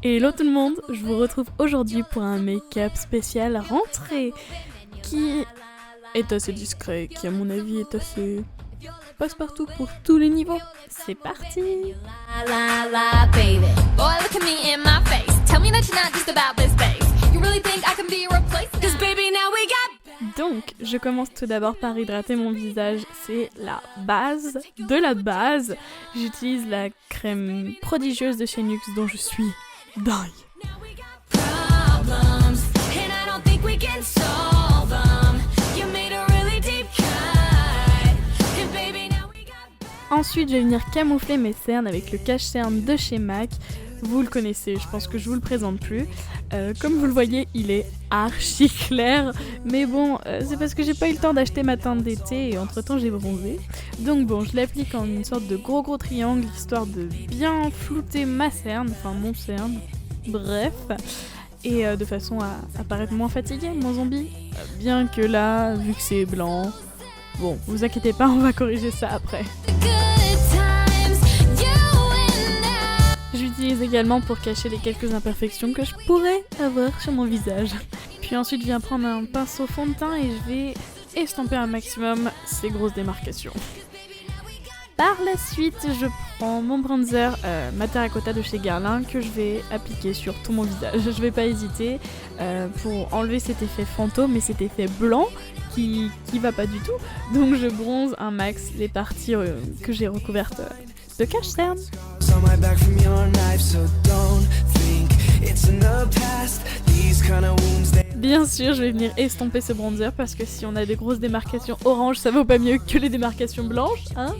Hello tout le monde, je vous retrouve aujourd'hui pour un make-up spécial rentrée qui est assez discret, qui à mon avis est assez passe-partout pour tous les niveaux. C'est parti! Donc, je commence tout d'abord par hydrater mon visage, c'est la base de la base. J'utilise la crème prodigieuse de chez NYX dont je suis dingue. Ensuite, je vais venir camoufler mes cernes avec le cache-cerne de chez MAC. Vous le connaissez, je pense que je vous le présente plus. Comme vous le voyez, il est archi clair. Mais bon, c'est parce que j'ai pas eu le temps d'acheter ma teinte d'été et entre temps j'ai bronzé. Donc bon, je l'applique en une sorte de gros triangle histoire de bien flouter ma cerne, enfin mon cerne. Bref. Et de façon à paraître moins fatiguée, moins zombie. Bien que là, vu que c'est blanc, bon, vous inquiétez pas, on va corriger ça après. J'utilise également pour cacher les quelques imperfections que je pourrais avoir sur mon visage. Puis ensuite, je viens prendre un pinceau fond de teint et je vais estomper un maximum ces grosses démarcations. Par la suite, je prends mon bronzer ma terracotta de chez Guerlain que je vais appliquer sur tout mon visage. Je vais pas hésiter pour enlever cet effet fantôme et cet effet blanc qui va pas du tout. Donc je bronze un max les parties que j'ai recouvertes de cache-cerne. Bien sûr, je vais venir estomper ce bronzer parce que si on a des grosses démarcations orange, ça vaut pas mieux que les démarcations blanches, hein.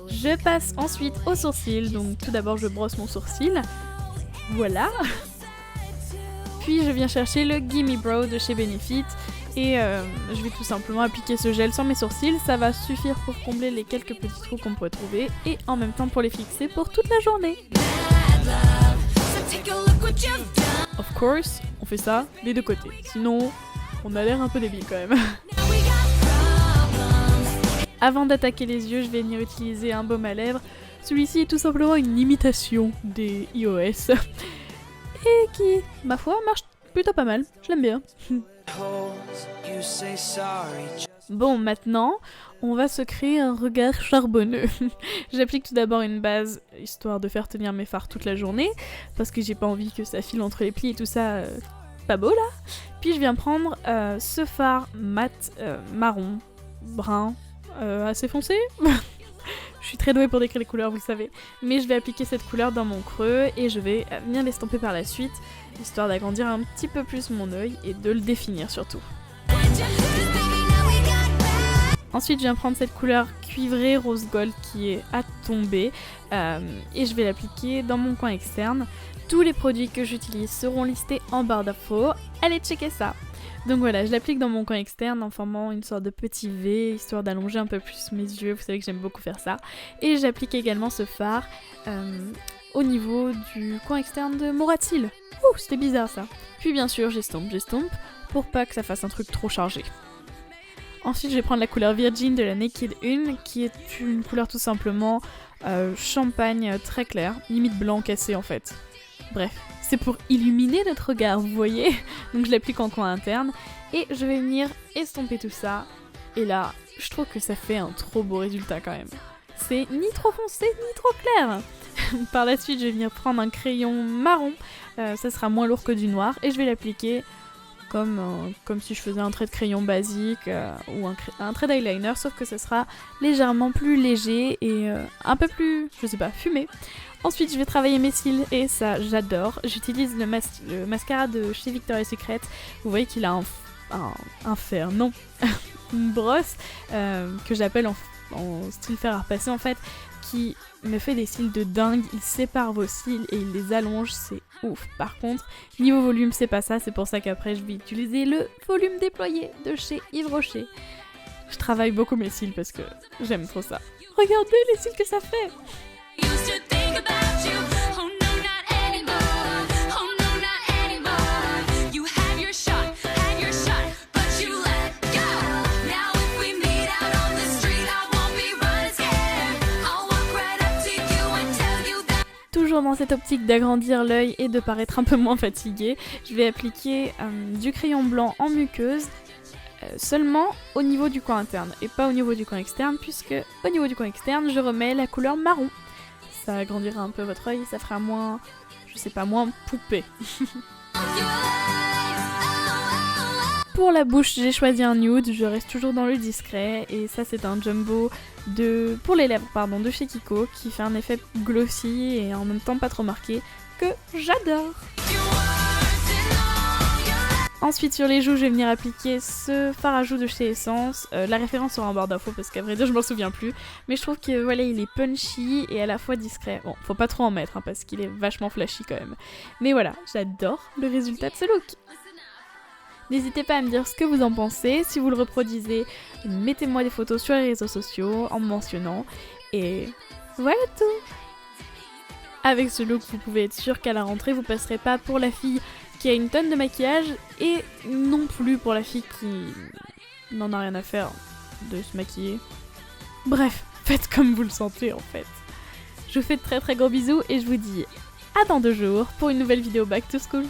Je passe ensuite aux sourcils, donc tout d'abord je brosse mon sourcil, voilà. Puis je viens chercher le Gimme Brow de chez Benefit et je vais tout simplement appliquer ce gel sur mes sourcils, ça va suffire pour combler les quelques petits trous qu'on pourrait trouver et en même temps pour les fixer pour toute la journée. Of course, on fait ça des deux côtés, sinon on a l'air un peu débile quand même. Avant d'attaquer les yeux, je vais venir utiliser un baume à lèvres. Celui-ci est tout simplement une imitation des iOS et qui, ma foi, marche plutôt pas mal, je l'aime bien. Bon, maintenant, on va se créer un regard charbonneux. J'applique tout d'abord une base, histoire de faire tenir mes fards toute la journée, parce que j'ai pas envie que ça file entre les plis et tout ça, pas beau là. Puis je viens prendre ce fard mat, marron, brun, assez foncé. Je suis très douée pour décrire les couleurs, vous le savez. Mais je vais appliquer cette couleur dans mon creux et je vais venir l'estomper par la suite, histoire d'agrandir un petit peu plus mon œil et de le définir surtout. Ensuite, je viens prendre cette couleur cuivrée rose gold qui est à tomber et je vais l'appliquer dans mon coin externe. Tous les produits que j'utilise seront listés en barre d'infos. Allez checker ça! Donc voilà, je l'applique dans mon coin externe en formant une sorte de petit V, histoire d'allonger un peu plus mes yeux, vous savez que j'aime beaucoup faire ça. Et j'applique également ce fard au niveau du coin externe de mon ras de cils. Ouh, c'était bizarre ça. Puis bien sûr, j'estompe pour pas que ça fasse un truc trop chargé. Ensuite, je vais prendre la couleur Virgin de la Naked 1, qui est une couleur tout simplement champagne très clair, limite blanc cassé en fait. Bref, c'est pour illuminer notre regard, vous voyez. Donc je l'applique en coin interne et je vais venir estomper tout ça. Et là, je trouve que ça fait un trop beau résultat quand même. C'est ni trop foncé ni trop clair. Par la suite, je vais venir prendre un crayon marron. Ça sera moins lourd que du noir et je vais l'appliquer comme si je faisais un trait de crayon basique ou un trait d'eyeliner, sauf que ça sera légèrement plus léger et un peu plus, je sais pas, fumé. Ensuite, je vais travailler mes cils et ça, j'adore. J'utilise le mascara de chez Victoria's Secret. Vous voyez qu'il a un fer, non, une brosse que j'appelle en style fer à repasser en fait, qui me fait des cils de dingue. Il sépare vos cils et il les allonge, c'est ouf. Par contre, niveau volume, c'est pas ça. C'est pour ça qu'après, je vais utiliser le volume déployé de chez Yves Rocher. Je travaille beaucoup mes cils parce que j'aime trop ça. Regardez les cils que ça fait! Toujours dans cette optique d'agrandir l'œil et de paraître un peu moins fatiguée, je vais appliquer du crayon blanc en muqueuse seulement au niveau du coin interne et pas au niveau du coin externe, puisque au niveau du coin externe, je remets la couleur marron. Ça agrandira un peu votre œil, ça fera moins, je sais pas, moins poupée. Pour la bouche, j'ai choisi un nude, je reste toujours dans le discret, et ça c'est un jumbo pour les lèvres, pardon, de chez Kiko, qui fait un effet glossy et en même temps pas trop marqué, que j'adore. Ensuite sur les joues, je vais venir appliquer ce fard à joues de chez Essence. La référence sera en barre d'infos parce qu'à vrai dire je m'en souviens plus, mais je trouve que voilà, il est punchy et à la fois discret. Bon, faut pas trop en mettre parce qu'il est vachement flashy quand même. Mais voilà, j'adore le résultat de ce look. N'hésitez pas à me dire ce que vous en pensez, si vous le reproduisez, mettez-moi des photos sur les réseaux sociaux en me mentionnant, et voilà tout. Avec ce look, vous pouvez être sûr qu'à la rentrée, vous passerez pas pour la fille qui a une tonne de maquillage, et non plus pour la fille qui n'en a rien à faire de se maquiller. Bref, faites comme vous le sentez en fait. Je vous fais de très très gros bisous, et je vous dis à dans 2 jours pour une nouvelle vidéo Back to School.